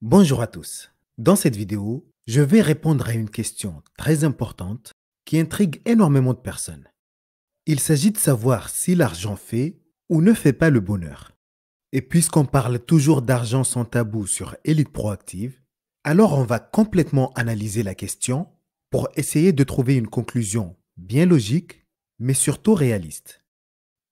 Bonjour à tous. Dans cette vidéo, je vais répondre à une question très importante qui intrigue énormément de personnes. Il s'agit de savoir si l'argent fait ou ne fait pas le bonheur. Et puisqu'on parle toujours d'argent sans tabou sur Elite Proactive, alors on va complètement analyser la question pour essayer de trouver une conclusion bien logique, mais surtout réaliste.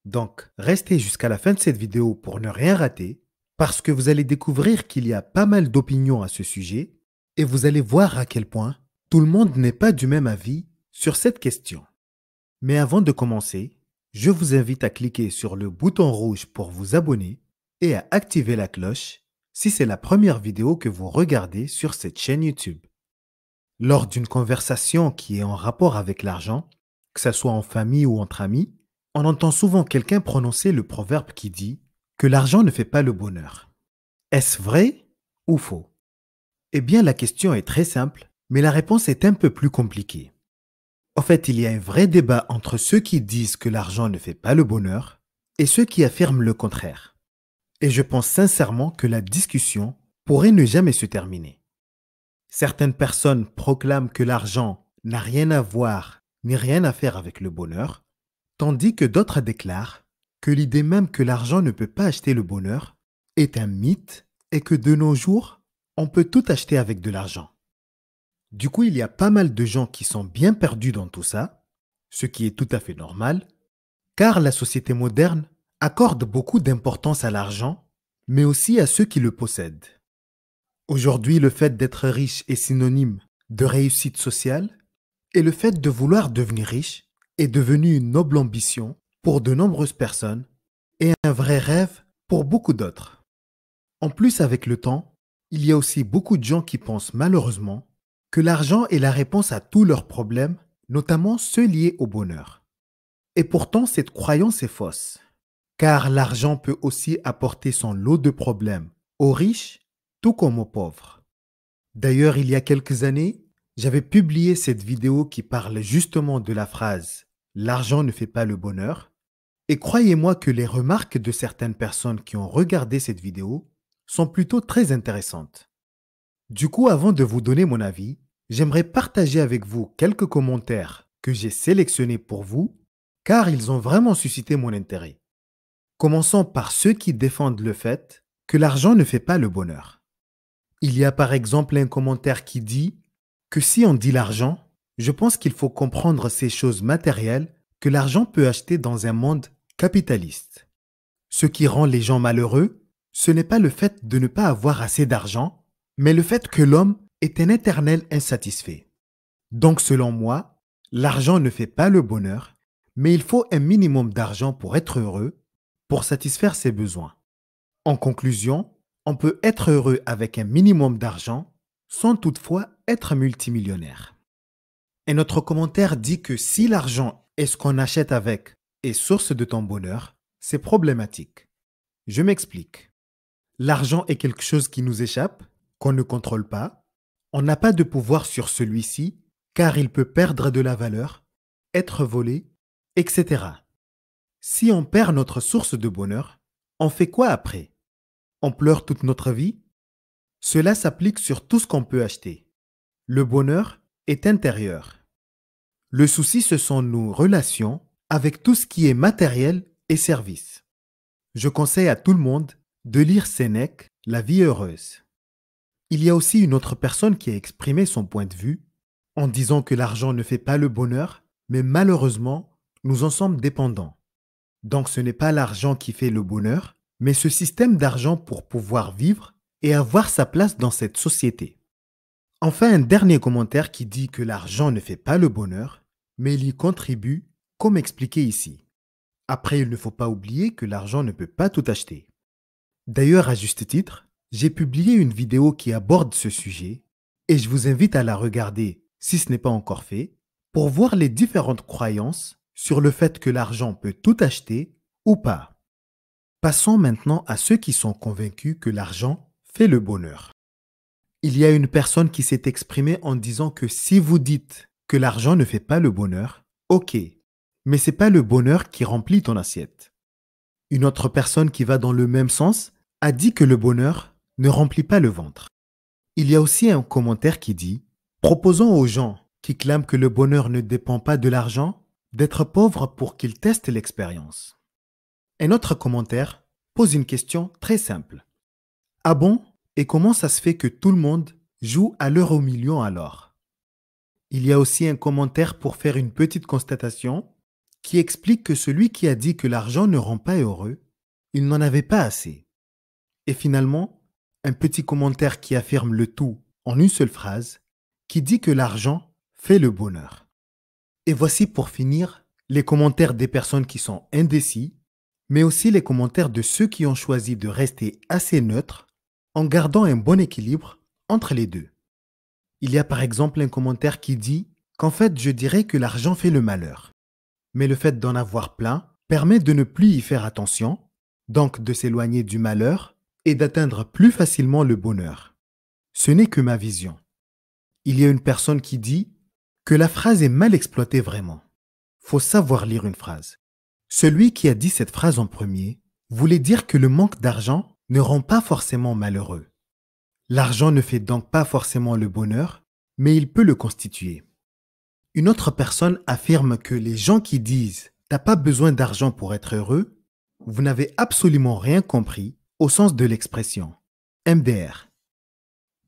Donc, restez jusqu'à la fin de cette vidéo pour ne rien rater, parce que vous allez découvrir qu'il y a pas mal d'opinions à ce sujet, et vous allez voir à quel point tout le monde n'est pas du même avis sur cette question. Mais avant de commencer, je vous invite à cliquer sur le bouton rouge pour vous abonner et à activer la cloche si c'est la première vidéo que vous regardez sur cette chaîne YouTube. Lors d'une conversation qui est en rapport avec l'argent, que ce soit en famille ou entre amis, on entend souvent quelqu'un prononcer le proverbe qui dit que l'argent ne fait pas le bonheur. Est-ce vrai ou faux? Eh bien, la question est très simple, mais la réponse est un peu plus compliquée. En fait, il y a un vrai débat entre ceux qui disent que l'argent ne fait pas le bonheur et ceux qui affirment le contraire. Et je pense sincèrement que la discussion pourrait ne jamais se terminer. Certaines personnes proclament que l'argent n'a rien à voir ni rien à faire avec le bonheur, tandis que d'autres déclarent que l'idée même que l'argent ne peut pas acheter le bonheur est un mythe et que de nos jours, on peut tout acheter avec de l'argent. Du coup, il y a pas mal de gens qui sont bien perdus dans tout ça, ce qui est tout à fait normal, car la société moderne accorde beaucoup d'importance à l'argent, mais aussi à ceux qui le possèdent. Aujourd'hui, le fait d'être riche est synonyme de réussite sociale, et le fait de vouloir devenir riche est devenu une noble ambition pour de nombreuses personnes et un vrai rêve pour beaucoup d'autres. En plus, avec le temps, il y a aussi beaucoup de gens qui pensent malheureusement que l'argent est la réponse à tous leurs problèmes, notamment ceux liés au bonheur. Et pourtant, cette croyance est fausse, car l'argent peut aussi apporter son lot de problèmes aux riches tout comme aux pauvres. D'ailleurs, il y a quelques années, j'avais publié cette vidéo qui parle justement de la phrase « L'argent ne fait pas le bonheur ». Et croyez-moi que les remarques de certaines personnes qui ont regardé cette vidéo sont plutôt très intéressantes. Du coup, avant de vous donner mon avis, j'aimerais partager avec vous quelques commentaires que j'ai sélectionnés pour vous, car ils ont vraiment suscité mon intérêt. Commençons par ceux qui défendent le fait que l'argent ne fait pas le bonheur. Il y a par exemple un commentaire qui dit que si on dit l'argent, je pense qu'il faut comprendre ces choses matérielles que l'argent peut acheter dans un monde capitaliste. Ce qui rend les gens malheureux, ce n'est pas le fait de ne pas avoir assez d'argent, mais le fait que l'homme est un éternel insatisfait. Donc selon moi, l'argent ne fait pas le bonheur, mais il faut un minimum d'argent pour être heureux, pour satisfaire ses besoins. En conclusion, on peut être heureux avec un minimum d'argent sans toutefois être multimillionnaire. Un autre commentaire dit que si l'argent est ce qu'on achète avec est source de ton bonheur, c'est problématique. Je m'explique. L'argent est quelque chose qui nous échappe, qu'on ne contrôle pas. On n'a pas de pouvoir sur celui-ci, car il peut perdre de la valeur, être volé, etc. Si on perd notre source de bonheur, on fait quoi après? On pleure toute notre vie? Cela s'applique sur tout ce qu'on peut acheter. Le bonheur est intérieur. Le souci, ce sont nos relations avec tout ce qui est matériel et service. Je conseille à tout le monde de lire Sénèque, La vie heureuse. Il y a aussi une autre personne qui a exprimé son point de vue en disant que l'argent ne fait pas le bonheur, mais malheureusement, nous en sommes dépendants. Donc ce n'est pas l'argent qui fait le bonheur, mais ce système d'argent pour pouvoir vivre et avoir sa place dans cette société. Enfin, un dernier commentaire qui dit que l'argent ne fait pas le bonheur, mais il y contribue, comme expliqué ici. Après, il ne faut pas oublier que l'argent ne peut pas tout acheter. D'ailleurs, à juste titre, j'ai publié une vidéo qui aborde ce sujet et je vous invite à la regarder si ce n'est pas encore fait pour voir les différentes croyances sur le fait que l'argent peut tout acheter ou pas. Passons maintenant à ceux qui sont convaincus que l'argent fait le bonheur. Il y a une personne qui s'est exprimée en disant que si vous dites que l'argent ne fait pas le bonheur, ok, mais c'est pas le bonheur qui remplit ton assiette. Une autre personne qui va dans le même sens a dit que le bonheur ne remplit pas le ventre. Il y a aussi un commentaire qui dit: proposons aux gens qui clament que le bonheur ne dépend pas de l'argent d'être pauvres pour qu'ils testent l'expérience. Un autre commentaire pose une question très simple. Ah bon? Et comment ça se fait que tout le monde joue à l'euro million alors? Il y a aussi un commentaire pour faire une petite constatation qui explique que celui qui a dit que l'argent ne rend pas heureux, il n'en avait pas assez. Et finalement, un petit commentaire qui affirme le tout en une seule phrase, qui dit que l'argent fait le bonheur. Et voici pour finir les commentaires des personnes qui sont indécis, mais aussi les commentaires de ceux qui ont choisi de rester assez neutres en gardant un bon équilibre entre les deux. Il y a par exemple un commentaire qui dit qu'en fait je dirais que l'argent fait le malheur, mais le fait d'en avoir plein permet de ne plus y faire attention, donc de s'éloigner du malheur et d'atteindre plus facilement le bonheur. Ce n'est que ma vision. Il y a une personne qui dit que la phrase est mal exploitée vraiment. Faut savoir lire une phrase. Celui qui a dit cette phrase en premier voulait dire que le manque d'argent ne rend pas forcément malheureux. L'argent ne fait donc pas forcément le bonheur, mais il peut le constituer. Une autre personne affirme que les gens qui disent « t'as pas besoin d'argent pour être heureux », vous n'avez absolument rien compris au sens de l'expression. MDR.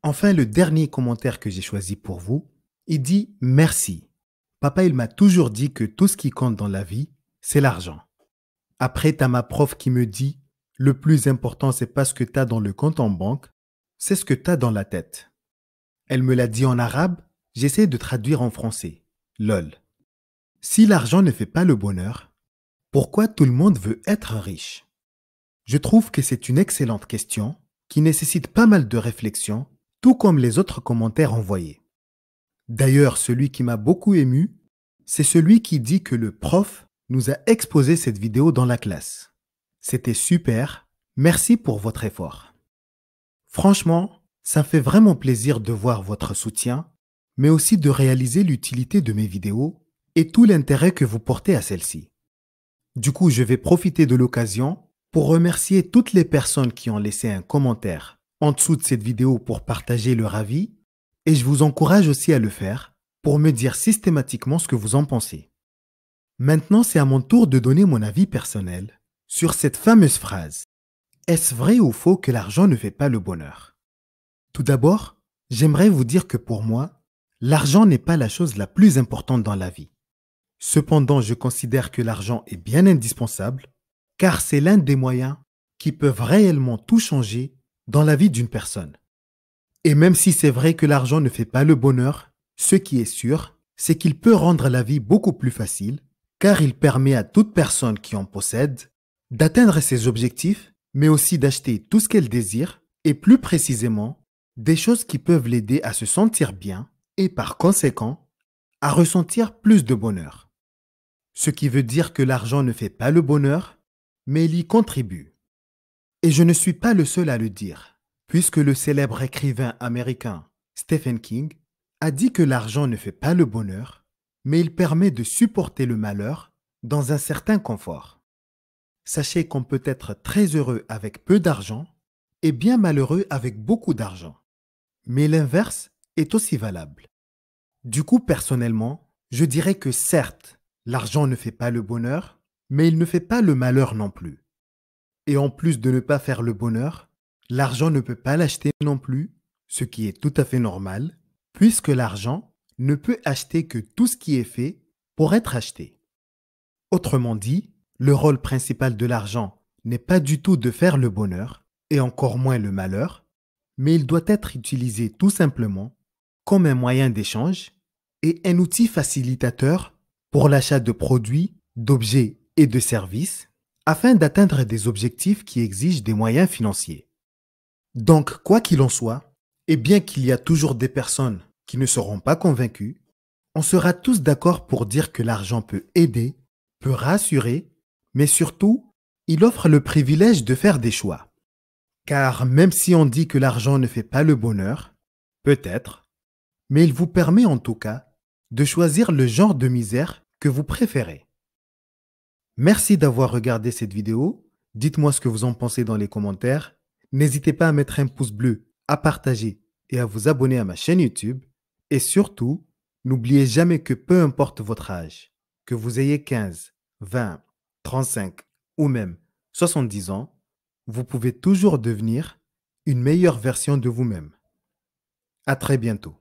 Enfin, le dernier commentaire que j'ai choisi pour vous, il dit « Merci. Papa, il m'a toujours dit que tout ce qui compte dans la vie, c'est l'argent. Après, t'as ma prof qui me dit « Le plus important, c'est pas ce que t'as dans le compte en banque, c'est ce que t'as dans la tête. » Elle me l'a dit en arabe, j'essaie de traduire en français. LOL. Si l'argent ne fait pas le bonheur, pourquoi tout le monde veut être riche? Je trouve que c'est une excellente question qui nécessite pas mal de réflexion, tout comme les autres commentaires envoyés. D'ailleurs, celui qui m'a beaucoup ému, c'est celui qui dit que le prof nous a exposé cette vidéo dans la classe. C'était super, merci pour votre effort. Franchement, ça me fait vraiment plaisir de voir votre soutien, mais aussi de réaliser l'utilité de mes vidéos et tout l'intérêt que vous portez à celles-ci. Du coup, je vais profiter de l'occasion pour remercier toutes les personnes qui ont laissé un commentaire en dessous de cette vidéo pour partager leur avis, et je vous encourage aussi à le faire pour me dire systématiquement ce que vous en pensez. Maintenant, c'est à mon tour de donner mon avis personnel sur cette fameuse phrase. Est-ce vrai ou faux que l'argent ne fait pas le bonheur? Tout d'abord, j'aimerais vous dire que pour moi, l'argent n'est pas la chose la plus importante dans la vie. Cependant, je considère que l'argent est bien indispensable, car c'est l'un des moyens qui peuvent réellement tout changer dans la vie d'une personne. Et même si c'est vrai que l'argent ne fait pas le bonheur, ce qui est sûr, c'est qu'il peut rendre la vie beaucoup plus facile, car il permet à toute personne qui en possède d'atteindre ses objectifs, mais aussi d'acheter tout ce qu'elle désire, et plus précisément, des choses qui peuvent l'aider à se sentir bien et par conséquent, à ressentir plus de bonheur. Ce qui veut dire que l'argent ne fait pas le bonheur, mais il y contribue. Et je ne suis pas le seul à le dire, puisque le célèbre écrivain américain Stephen King a dit que l'argent ne fait pas le bonheur, mais il permet de supporter le malheur dans un certain confort. Sachez qu'on peut être très heureux avec peu d'argent et bien malheureux avec beaucoup d'argent. Mais l'inverse est aussi valable. Du coup, personnellement, je dirais que certes, l'argent ne fait pas le bonheur, mais il ne fait pas le malheur non plus. Et en plus de ne pas faire le bonheur, l'argent ne peut pas l'acheter non plus, ce qui est tout à fait normal, puisque l'argent ne peut acheter que tout ce qui est fait pour être acheté. Autrement dit, le rôle principal de l'argent n'est pas du tout de faire le bonheur, et encore moins le malheur, mais il doit être utilisé tout simplement comme un moyen d'échange et un outil facilitateur pour l'achat de produits, d'objets et de services afin d'atteindre des objectifs qui exigent des moyens financiers. Donc, quoi qu'il en soit, et bien qu'il y a toujours des personnes qui ne seront pas convaincues, on sera tous d'accord pour dire que l'argent peut aider, peut rassurer, mais surtout, il offre le privilège de faire des choix. Car même si on dit que l'argent ne fait pas le bonheur, peut-être, mais il vous permet en tout cas de choisir le genre de misère que vous préférez. Merci d'avoir regardé cette vidéo. Dites-moi ce que vous en pensez dans les commentaires. N'hésitez pas à mettre un pouce bleu, à partager et à vous abonner à ma chaîne YouTube. Et surtout, n'oubliez jamais que peu importe votre âge, que vous ayez 15, 20, 35 ou même 70 ans, vous pouvez toujours devenir une meilleure version de vous-même. À très bientôt.